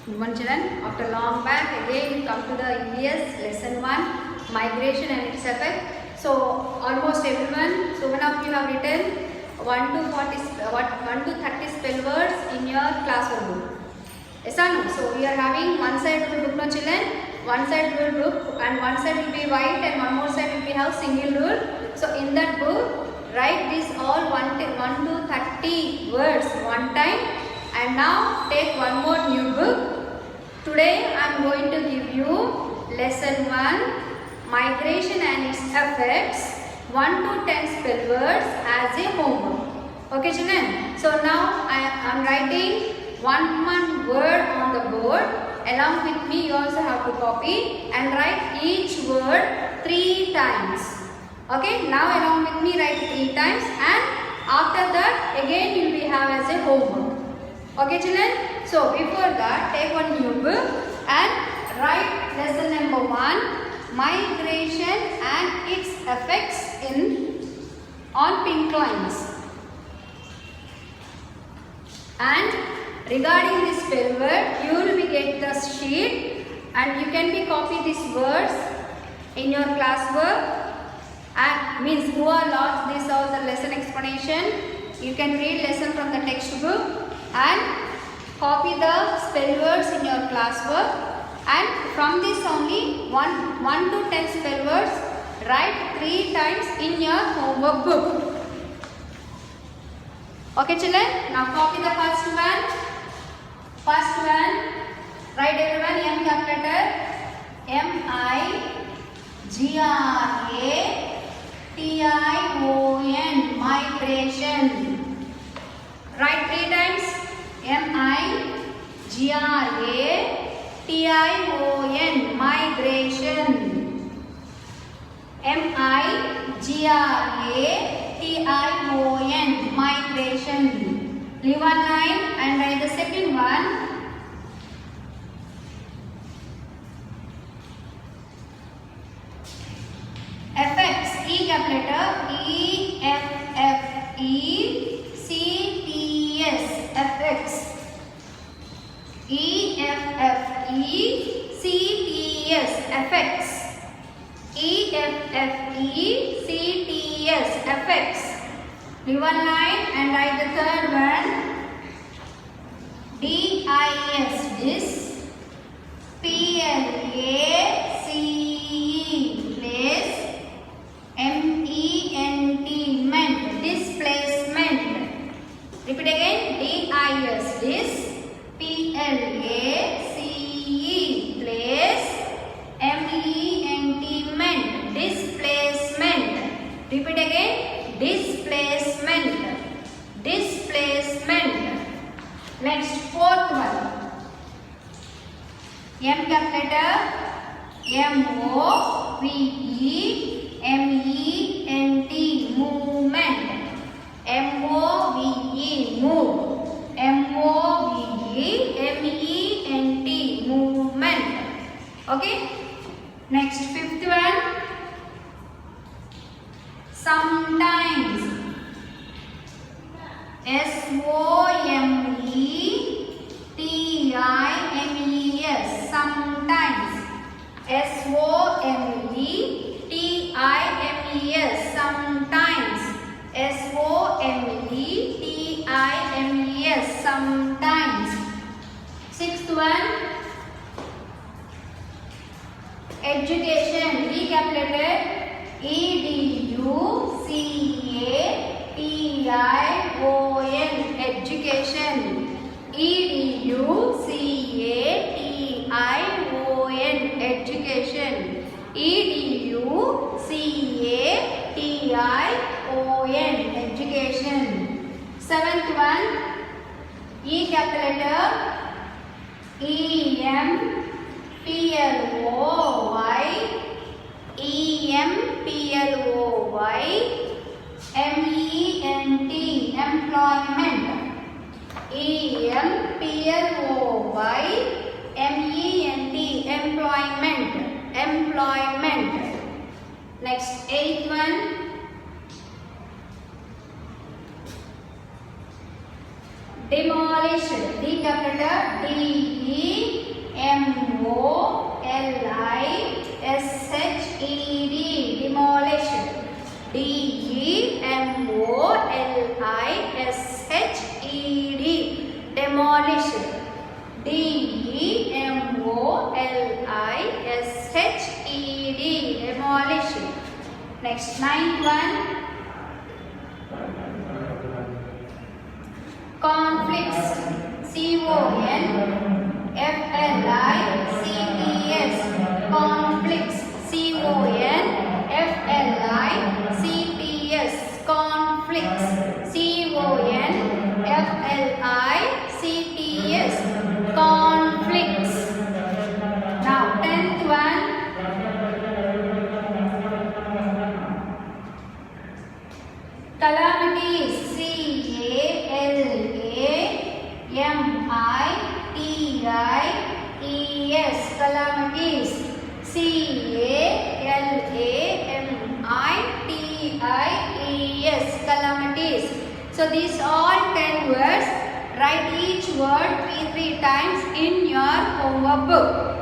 Good morning children. After long back again we come to the EVS lesson 1 migration and its effect. So almost everyone, so one of you have written 1 to 30 spell words in your classroom book. Yes or no? So we are having one side rule book, no children, one side rule book and one side will be white and one more side will be have single rule. So in that book write this all 1 to 30 words one time. And now take one more new book. Today I am going to give you lesson 1 migration and its effects 1 to 10 spell words as a homework. Okay children. So now I am writing one word on the board. Along with me you also have to copy and write each word 3 times. Okay. Now along with me write 3 times and after that again you will have as a homework. Okay children, so before that take one new book and write lesson number 1 migration and its effects on pink lines. And regarding this spell word you will be get the sheet and you can be copy these words in your classwork and means who are lost this all the lesson explanation. You can read lesson from the textbook and copy the spell words in your classwork and from this only 1 to 10 spell words write 3 times in your homework book. Okay children, now copy the first one. First one, write everyone M capital letter M-I-G-R-A-T-I-O-N migration. Write 3 times. M-I-G-R-A-T-I-O-N migration. M-I-G-R-A-T-I-O-N migration. Leave one line and write the second one. Effects. E capital letter E-F-F-E-C-T-S. Effects. E-F-F-E-C-T-S. Effects. E-F-F-E-C-T-S. Effects. Leave one line and write the third one. D-I-S. Dis. P-L-A-C-E. Place. M-E-N-T. Ment. Displacement. Repeat again. D-I-S. Dis. P-L-A-C-E. Place. M-E-N-T. Ment. Displacement. Repeat again. Displacement. Displacement. Next, fourth one. M capital letter M-O-V-E-M-E-N-T. Movement. M-O-V-E. Move. M-O-V-E-M-E-N-T. Movement. Okay. Next, fifth one. Sometimes. S-O-M-E-T-I-M-E-S. Sometimes. S-O-M-E-T-I-M-E-S. Sometimes. S-O-M-E-T-I-M-E-S. Sometimes. Sixth one. Education. E capital letter E-D-U-C-A-T-I-O-N. Education. E-D-U-C-A-T-I-O-N. Education. E-D-U-C-A-T-I-O-N. Education. Seventh one. E capital letter E-M-P-L-O-Y. E-M-P-L-O-Y. M-E-N-T. Employment. E-M-P-L-O-Y. M-E-N-T. Employment. Employment. Next, eighth one. Demolish. D capital D E D-E-M-O-L-I-S-H-E-D. Demolish. Next, ninth one. Conflicts. C-O-N-F-L-I-C-T-S. Conflicts. C-O-N-F-L-I-C-T-S. Conflicts. C-O-N-F-L-I-C-T-S. Conflicts. Now, 10th one. Calamities. C-A-L-A-M-I-T-I-E-S. Calamities. C-A-L-A-M-I-T-I-E-S. Calamities. So these all 10 words. Write each word 3 times in your homework book.